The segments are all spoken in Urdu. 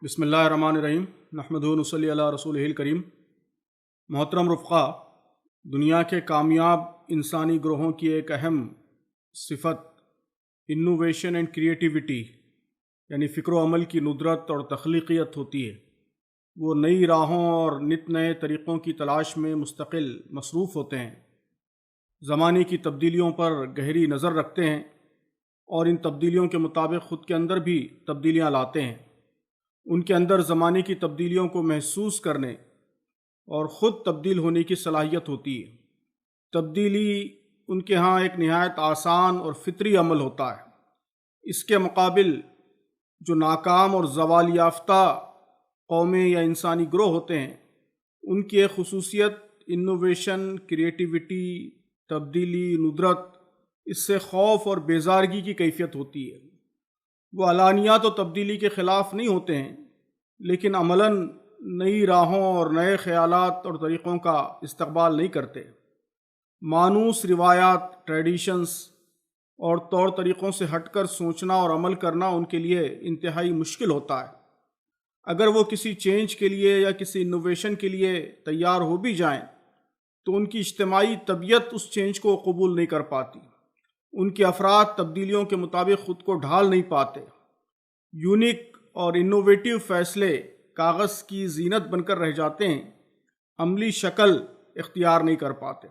بسم اللہ الرحمن الرحیم نحمدہ و نصلی علی رسولہ الکریم۔ محترم رفقا، دنیا کے کامیاب انسانی گروہوں کی ایک اہم صفت انوویشن اینڈ کریٹیوٹی یعنی فکر و عمل کی ندرت اور تخلیقیت ہوتی ہے۔ وہ نئی راہوں اور نت نئے طریقوں کی تلاش میں مستقل مصروف ہوتے ہیں، زمانے کی تبدیلیوں پر گہری نظر رکھتے ہیں اور ان تبدیلیوں کے مطابق خود کے اندر بھی تبدیلیاں لاتے ہیں۔ ان کے اندر زمانے کی تبدیلیوں کو محسوس کرنے اور خود تبدیل ہونے کی صلاحیت ہوتی ہے۔ تبدیلی ان کے ہاں ایک نہایت آسان اور فطری عمل ہوتا ہے۔ اس کے مقابل جو ناکام اور زوال یافتہ قومیں یا انسانی گروہ ہوتے ہیں، ان کی ایک خصوصیت انوویشن، کریٹیوٹی، تبدیلی، ندرت، اس سے خوف اور بیزارگی کی کیفیت ہوتی ہے۔ وہ علانیہ تو تبدیلی کے خلاف نہیں ہوتے ہیں، لیکن عملاً نئی راہوں اور نئے خیالات اور طریقوں کا استقبال نہیں کرتے۔ مانوس روایات، ٹریڈیشنز اور طور طریقوں سے ہٹ کر سوچنا اور عمل کرنا ان کے لیے انتہائی مشکل ہوتا ہے۔ اگر وہ کسی چینج کے لیے یا کسی انوویشن کے لیے تیار ہو بھی جائیں تو ان کی اجتماعی طبیعت اس چینج کو قبول نہیں کر پاتی۔ ان کے افراد تبدیلیوں کے مطابق خود کو ڈھال نہیں پاتے۔ یونیک اور انوویٹیو فیصلے کاغذ کی زینت بن کر رہ جاتے ہیں، عملی شکل اختیار نہیں کر پاتے۔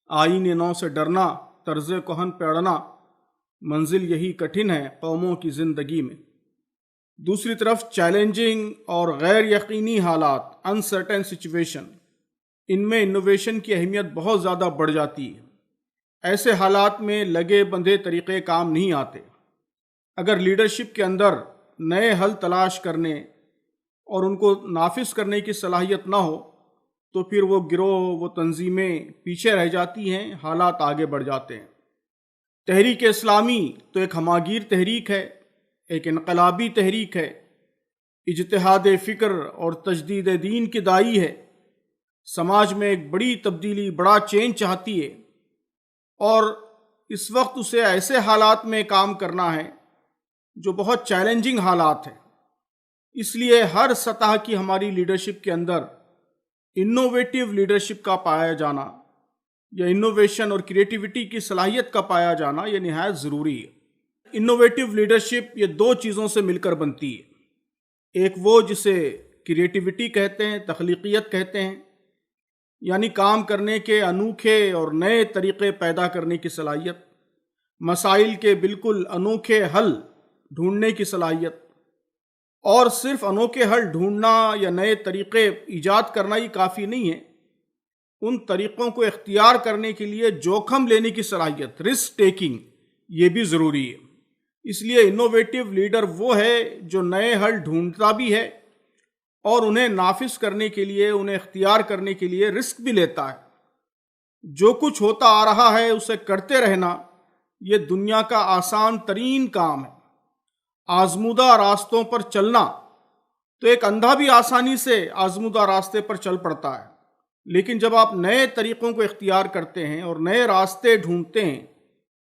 آئین نو سے ڈرنا، طرز کہن پہ اڑنا، منزل یہی کٹھن ہے قوموں کی زندگی میں۔ دوسری طرف چیلنجنگ اور غیر یقینی حالات، انسرٹن سچویشن، ان میں انوویشن کی اہمیت بہت زیادہ بڑھ جاتی ہے۔ ایسے حالات میں لگے بندھے طریقے کام نہیں آتے۔ اگر لیڈرشپ کے اندر نئے حل تلاش کرنے اور ان کو نافذ کرنے کی صلاحیت نہ ہو تو پھر وہ گروہ، وہ تنظیمیں پیچھے رہ جاتی ہیں، حالات آگے بڑھ جاتے ہیں۔ تحریک اسلامی تو ایک ہماگیر تحریک ہے، ایک انقلابی تحریک ہے، اجتہاد فکر اور تجدید دین کی داعی ہے۔ سماج میں ایک بڑی تبدیلی، بڑا چینج چاہتی ہے، اور اس وقت اسے ایسے حالات میں کام کرنا ہے جو بہت چیلنجنگ حالات ہیں۔ اس لیے ہر سطح کی ہماری لیڈرشپ کے اندر انوویٹیو لیڈرشپ کا پایا جانا یا انوویشن اور کریٹیوٹی کی صلاحیت کا پایا جانا یہ نہایت ضروری ہے۔ انوویٹیو لیڈرشپ یہ دو چیزوں سے مل کر بنتی ہے۔ ایک وہ جسے کریٹیوٹی کہتے ہیں، تخلیقیت کہتے ہیں، یعنی کام کرنے کے انوکھے اور نئے طریقے پیدا کرنے کی صلاحیت، مسائل کے بالکل انوکھے حل ڈھونڈنے کی صلاحیت۔ اور صرف انوکھے حل ڈھونڈنا یا نئے طریقے ایجاد کرنا ہی کافی نہیں ہے، ان طریقوں کو اختیار کرنے کے لیے جوخم لینے کی صلاحیت، رسک ٹیکنگ، یہ بھی ضروری ہے۔ اس لیے انوویٹیو لیڈر وہ ہے جو نئے حل ڈھونڈتا بھی ہے اور انہیں نافذ کرنے کے لیے، انہیں اختیار کرنے کے لیے رسک بھی لیتا ہے۔ جو کچھ ہوتا آ رہا ہے اسے کرتے رہنا یہ دنیا کا آسان ترین کام ہے۔ آزمودہ راستوں پر چلنا تو ایک اندھا بھی آسانی سے آزمودہ راستے پر چل پڑتا ہے، لیکن جب آپ نئے طریقوں کو اختیار کرتے ہیں اور نئے راستے ڈھونڈتے ہیں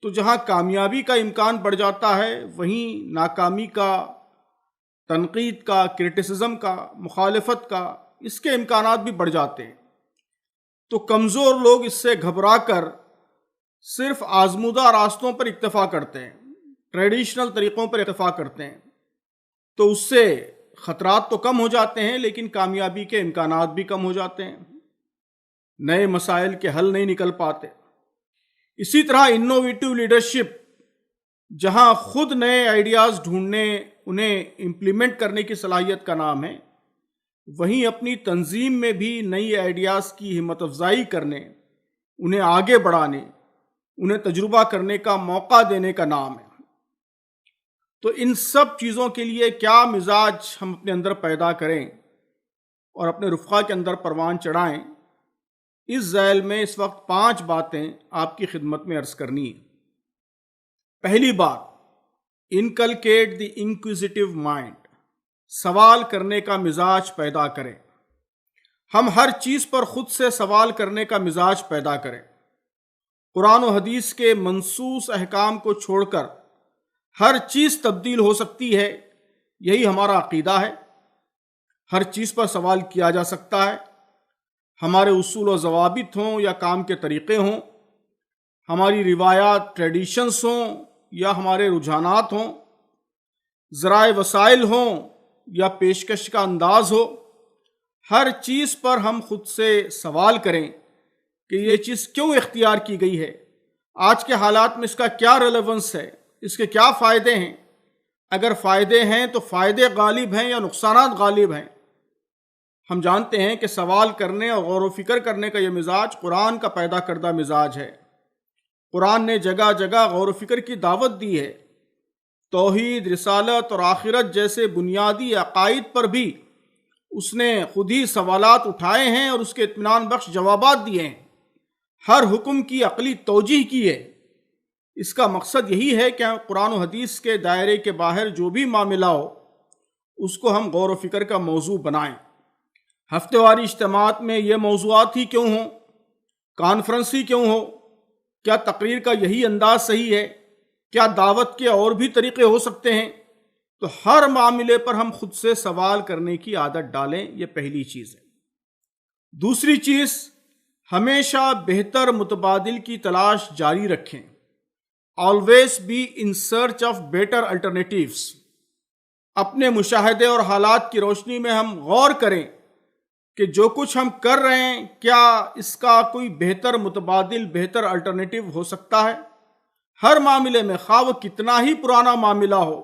تو جہاں کامیابی کا امکان بڑھ جاتا ہے وہیں ناکامی کا، تنقید کا، کرٹیسزم کا، مخالفت کا، اس کے امکانات بھی بڑھ جاتے ہیں۔ تو کمزور لوگ اس سے گھبرا کر صرف آزمودہ راستوں پر اکتفا کرتے ہیں، ٹریڈیشنل طریقوں پر اکتفا کرتے ہیں، تو اس سے خطرات تو کم ہو جاتے ہیں لیکن کامیابی کے امکانات بھی کم ہو جاتے ہیں، نئے مسائل کے حل نہیں نکل پاتے۔ اسی طرح انوویٹیو لیڈرشپ جہاں خود نئے آئیڈیاز ڈھونڈنے، انہیں امپلیمنٹ کرنے کی صلاحیت کا نام ہے، وہیں اپنی تنظیم میں بھی نئی آئیڈیاز کی ہمت افزائی کرنے، انہیں آگے بڑھانے، انہیں تجربہ کرنے کا موقع دینے کا نام ہے۔ تو ان سب چیزوں کے لیے کیا مزاج ہم اپنے اندر پیدا کریں اور اپنے رفقا کے اندر پروان چڑھائیں، اس ذیل میں اس وقت 5 باتیں آپ کی خدمت میں عرض کرنی ہے۔ پہلی بات، انکلکیٹ دی انکوزیٹو مائنڈ، سوال کرنے کا مزاج پیدا کریں۔ ہم ہر چیز پر خود سے سوال کرنے کا مزاج پیدا کریں۔ قرآن و حدیث کے منصوص احکام کو چھوڑ کر ہر چیز تبدیل ہو سکتی ہے، یہی ہمارا عقیدہ ہے۔ ہر چیز پر سوال کیا جا سکتا ہے، ہمارے اصول و ضوابط ہوں یا کام کے طریقے ہوں، ہماری روایات ٹریڈیشنز ہوں یا ہمارے رجحانات ہوں، ذرائع وسائل ہوں یا پیشکش کا انداز ہو، ہر چیز پر ہم خود سے سوال کریں کہ یہ چیز کیوں اختیار کی گئی ہے، آج کے حالات میں اس کا کیا ریلیونس ہے، اس کے کیا فائدے ہیں، اگر فائدے ہیں تو فائدے غالب ہیں یا نقصانات غالب ہیں۔ ہم جانتے ہیں کہ سوال کرنے اور غور و فکر کرنے کا یہ مزاج قرآن کا پیدا کردہ مزاج ہے۔ قرآن نے جگہ جگہ غور و فکر کی دعوت دی ہے۔ توحید، رسالت اور آخرت جیسے بنیادی عقائد پر بھی اس نے خود ہی سوالات اٹھائے ہیں اور اس کے اطمینان بخش جوابات دیے ہیں۔ ہر حکم کی عقلی توجیہ کی ہے۔ اس کا مقصد یہی ہے کہ قرآن و حدیث کے دائرے کے باہر جو بھی معاملہ ہو اس کو ہم غور و فکر کا موضوع بنائیں۔ ہفتے واری اجتماعات میں یہ موضوعات ہی کیوں ہوں، کانفرنس ہی کیوں ہو، کیا تقریر کا یہی انداز صحیح ہے، کیا دعوت کے اور بھی طریقے ہو سکتے ہیں؟ تو ہر معاملے پر ہم خود سے سوال کرنے کی عادت ڈالیں، یہ پہلی چیز ہے۔ دوسری چیز، ہمیشہ بہتر متبادل کی تلاش جاری رکھیں۔ Always be in search of better alternatives. اپنے مشاہدے اور حالات کی روشنی میں ہم غور کریں کہ جو کچھ ہم کر رہے ہیں کیا اس کا کوئی بہتر متبادل، بہتر الٹرنیٹیو ہو سکتا ہے؟ ہر معاملے میں، خواہ وہ کتنا ہی پرانا معاملہ ہو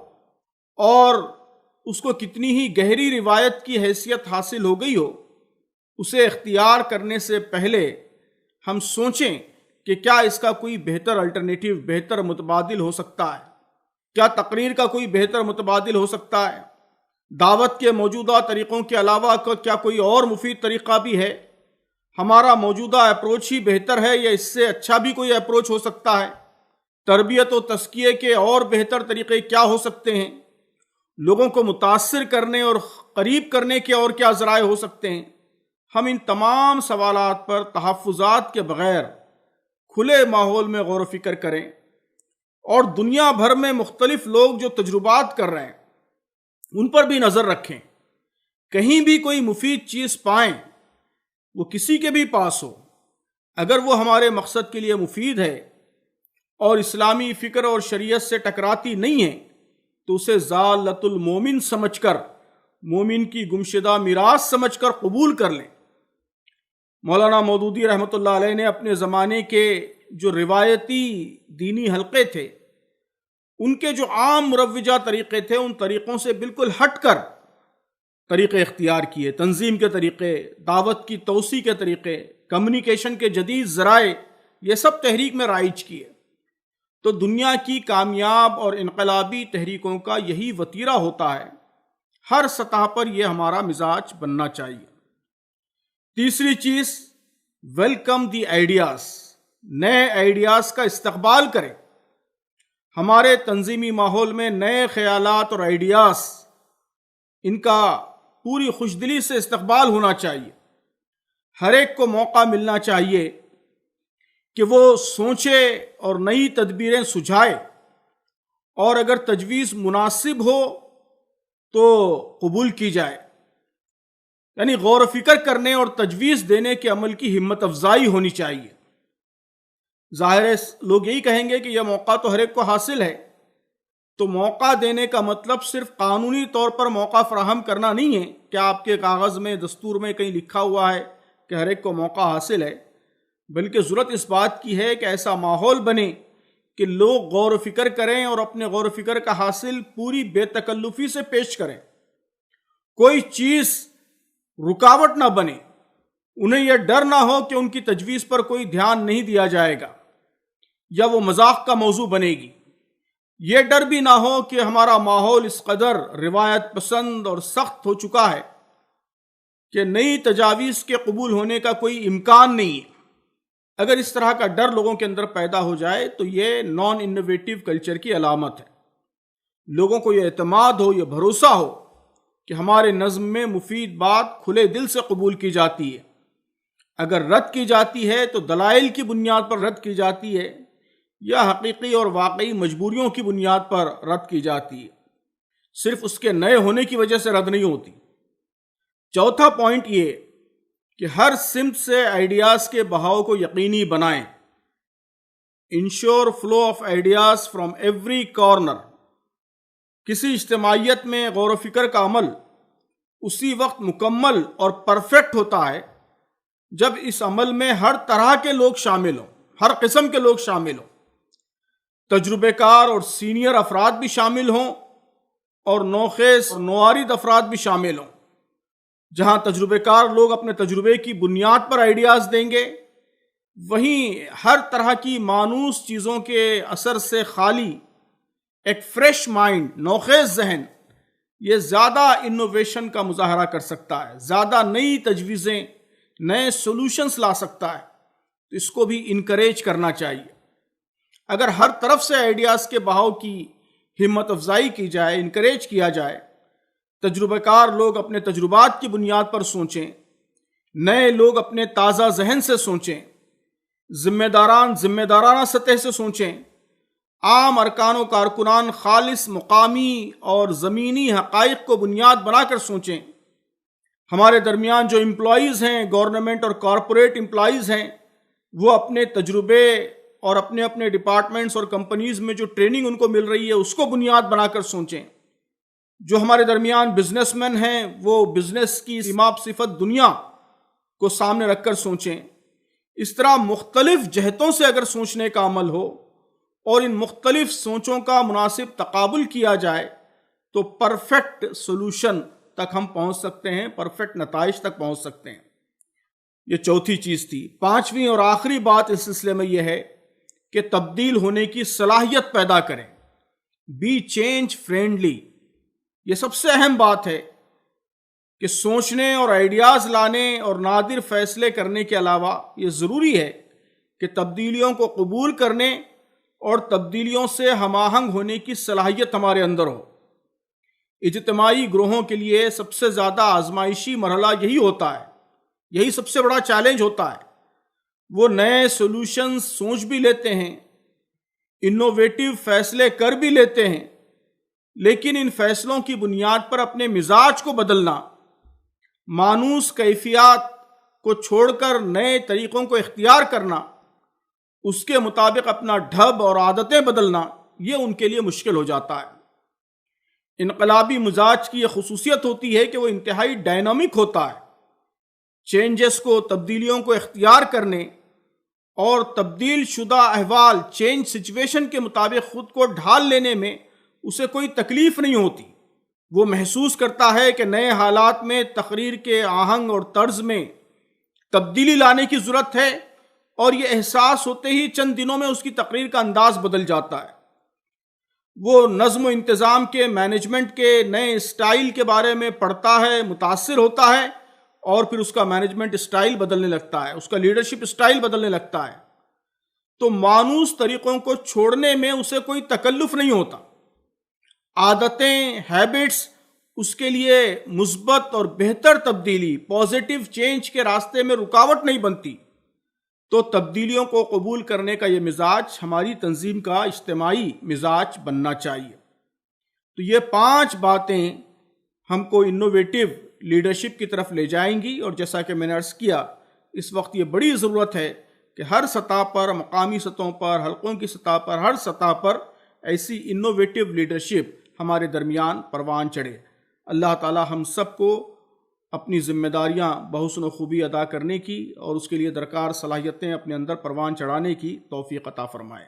اور اس کو کتنی ہی گہری روایت کی حیثیت حاصل ہو گئی ہو، اسے اختیار کرنے سے پہلے ہم سوچیں کہ کیا اس کا کوئی بہتر الٹرنیٹیو، بہتر متبادل ہو سکتا ہے؟ کیا تقریر کا کوئی بہتر متبادل ہو سکتا ہے؟ دعوت کے موجودہ طریقوں کے علاوہ کیا کوئی اور مفید طریقہ بھی ہے؟ ہمارا موجودہ اپروچ ہی بہتر ہے یا اس سے اچھا بھی کوئی اپروچ ہو سکتا ہے؟ تربیت و تزکیے کے اور بہتر طریقے کیا ہو سکتے ہیں؟ لوگوں کو متاثر کرنے اور قریب کرنے کے اور کیا ذرائع ہو سکتے ہیں؟ ہم ان تمام سوالات پر تحفظات کے بغیر کھلے ماحول میں غور و فکر کریں اور دنیا بھر میں مختلف لوگ جو تجربات کر رہے ہیں ان پر بھی نظر رکھیں۔ کہیں بھی کوئی مفید چیز پائیں، وہ کسی کے بھی پاس ہو، اگر وہ ہمارے مقصد کے لیے مفید ہے اور اسلامی فکر اور شریعت سے ٹکراتی نہیں ہے تو اسے ضالۃ المومن سمجھ کر، مومن کی گمشدہ میراث سمجھ کر قبول کر لیں۔ مولانا مودودی رحمۃ اللہ علیہ نے اپنے زمانے کے جو روایتی دینی حلقے تھے ان کے جو عام مروجہ طریقے تھے، ان طریقوں سے بالکل ہٹ کر طریقے اختیار کیے، تنظیم کے طریقے، دعوت کی توسیع کے طریقے، کمیونیکیشن کے جدید ذرائع، یہ سب تحریک میں رائج کیے۔ تو دنیا کی کامیاب اور انقلابی تحریکوں کا یہی وتیرہ ہوتا ہے، ہر سطح پر یہ ہمارا مزاج بننا چاہیے۔ تیسری چیز، ویلکم دی آئیڈیاز، نئے آئیڈیاز کا استقبال کریں۔ ہمارے تنظیمی ماحول میں نئے خیالات اور آئیڈیاز، ان کا پوری خوشدلی سے استقبال ہونا چاہیے۔ ہر ایک کو موقع ملنا چاہیے کہ وہ سوچے اور نئی تدبیریں سجھائے، اور اگر تجویز مناسب ہو تو قبول کی جائے۔ یعنی غور و فکر کرنے اور تجویز دینے کے عمل کی ہمت افزائی ہونی چاہیے۔ ظاہر ہے لوگ یہی کہیں گے کہ یہ موقع تو ہر ایک کو حاصل ہے، تو موقع دینے کا مطلب صرف قانونی طور پر موقع فراہم کرنا نہیں ہے کہ آپ کے کاغذ میں، دستور میں کہیں لکھا ہوا ہے کہ ہر ایک کو موقع حاصل ہے، بلکہ ضرورت اس بات کی ہے کہ ایسا ماحول بنے کہ لوگ غور و فکر کریں اور اپنے غور و فکر کا حاصل پوری بے تکلفی سے پیش کریں، کوئی چیز رکاوٹ نہ بنے، انہیں یہ ڈر نہ ہو کہ ان کی تجویز پر کوئی دھیان نہیں دیا جائے گا یا وہ مذاق کا موضوع بنے گی، یہ ڈر بھی نہ ہو کہ ہمارا ماحول اس قدر روایت پسند اور سخت ہو چکا ہے کہ نئی تجاویز کے قبول ہونے کا کوئی امکان نہیں ہے۔ اگر اس طرح کا ڈر لوگوں کے اندر پیدا ہو جائے تو یہ نان انوویٹو کلچر کی علامت ہے۔ لوگوں کو یہ اعتماد ہو، یہ بھروسہ ہو کہ ہمارے نظم میں مفید بات کھلے دل سے قبول کی جاتی ہے، اگر رد کی جاتی ہے تو دلائل کی بنیاد پر رد کی جاتی ہے یا حقیقی اور واقعی مجبوریوں کی بنیاد پر رد کی جاتی ہے، صرف اس کے نئے ہونے کی وجہ سے رد نہیں ہوتی۔ چوتھا پوائنٹ یہ کہ ہر سمت سے آئیڈیاز کے بہاؤ کو یقینی بنائیں. Ensure flow of ideas from every corner. کسی اجتماعیت میں غور و فکر کا عمل اسی وقت مکمل اور پرفیکٹ ہوتا ہے جب اس عمل میں ہر طرح کے لوگ شامل ہوں، ہر قسم کے لوگ شامل ہوں. تجربے کار اور سینئر افراد بھی شامل ہوں اور نوخیز اور نوارد افراد بھی شامل ہوں. جہاں تجربے کار لوگ اپنے تجربے کی بنیاد پر آئیڈیاز دیں گے، وہیں ہر طرح کی مانوس چیزوں کے اثر سے خالی ایک فریش مائنڈ، نوخیز ذہن، یہ زیادہ انوویشن کا مظاہرہ کر سکتا ہے، زیادہ نئی تجویزیں، نئے سولوشنز لا سکتا ہے. تو اس کو بھی انکریج کرنا چاہیے. اگر ہر طرف سے آئیڈیاز کے بہاؤ کی ہمت افزائی کی جائے، انکریج کیا جائے، تجربہ کار لوگ اپنے تجربات کی بنیاد پر سوچیں، نئے لوگ اپنے تازہ ذہن سے سوچیں، ذمہ دارانہ سطح سے سوچیں، عام ارکان و کارکنان خالص مقامی اور زمینی حقائق کو بنیاد بنا کر سوچیں. ہمارے درمیان جو امپلائیز ہیں، گورنمنٹ اور کارپوریٹ امپلائیز ہیں، وہ اپنے تجربے اور اپنے اپنے ڈپارٹمنٹس اور کمپنیز میں جو ٹریننگ ان کو مل رہی ہے اس کو بنیاد بنا کر سوچیں. جو ہمارے درمیان بزنس مین ہیں، وہ بزنس کی سیماب صفت دنیا کو سامنے رکھ کر سوچیں. اس طرح مختلف جہتوں سے اگر سوچنے کا عمل ہو اور ان مختلف سوچوں کا مناسب تقابل کیا جائے تو پرفیکٹ سولوشن تک ہم پہنچ سکتے ہیں، پرفیکٹ نتائج تک پہنچ سکتے ہیں. یہ چوتھی چیز تھی. پانچویں اور آخری بات اس سلسلے میں یہ ہے کہ تبدیل ہونے کی صلاحیت پیدا کریں. Be change friendly. یہ سب سے اہم بات ہے کہ سوچنے اور آئیڈیاز لانے اور نادر فیصلے کرنے کے علاوہ یہ ضروری ہے کہ تبدیلیوں کو قبول کرنے اور تبدیلیوں سے ہم آہنگ ہونے کی صلاحیت ہمارے اندر ہو. اجتماعی گروہوں کے لیے سب سے زیادہ آزمائشی مرحلہ یہی ہوتا ہے، یہی سب سے بڑا چیلنج ہوتا ہے. وہ نئے سولوشنز سوچ بھی لیتے ہیں، انوویٹو فیصلے کر بھی لیتے ہیں، لیکن ان فیصلوں کی بنیاد پر اپنے مزاج کو بدلنا، مانوس کیفیات کو چھوڑ کر نئے طریقوں کو اختیار کرنا، اس کے مطابق اپنا ڈھب اور عادتیں بدلنا، یہ ان کے لیے مشکل ہو جاتا ہے. انقلابی مزاج کی یہ خصوصیت ہوتی ہے کہ وہ انتہائی ڈائنامک ہوتا ہے. چینجز کو، تبدیلیوں کو اختیار کرنے اور تبدیل شدہ احوال، چینج سچویشن کے مطابق خود کو ڈھال لینے میں اسے کوئی تکلیف نہیں ہوتی. وہ محسوس کرتا ہے کہ نئے حالات میں تقریر کے آہنگ اور طرز میں تبدیلی لانے کی ضرورت ہے، اور یہ احساس ہوتے ہی چند دنوں میں اس کی تقریر کا انداز بدل جاتا ہے. وہ نظم و انتظام کے، مینجمنٹ کے نئے اسٹائل کے بارے میں پڑھتا ہے، متاثر ہوتا ہے، اور پھر اس کا مینجمنٹ اسٹائل بدلنے لگتا ہے، اس کا لیڈرشپ اسٹائل بدلنے لگتا ہے. تو مانوس طریقوں کو چھوڑنے میں اسے کوئی تکلف نہیں ہوتا. عادتیں، ہیبٹس اس کے لیے مثبت اور بہتر تبدیلی، پازیٹیو چینج کے راستے میں رکاوٹ نہیں بنتی. تو تبدیلیوں کو قبول کرنے کا یہ مزاج ہماری تنظیم کا اجتماعی مزاج بننا چاہیے. تو یہ 5 باتیں ہم کو انوویٹو لیڈرشپ کی طرف لے جائیں گی، اور جیسا کہ میں نے عرض کیا، اس وقت یہ بڑی ضرورت ہے کہ ہر سطح پر، مقامی سطحوں پر، حلقوں کی سطح پر، ہر سطح پر ایسی انوویٹو لیڈرشپ ہمارے درمیان پروان چڑھے. اللہ تعالی ہم سب کو اپنی ذمہ داریاں بحسن و خوبی ادا کرنے کی اور اس کے لیے درکار صلاحیتیں اپنے اندر پروان چڑھانے کی توفیق عطا فرمائے.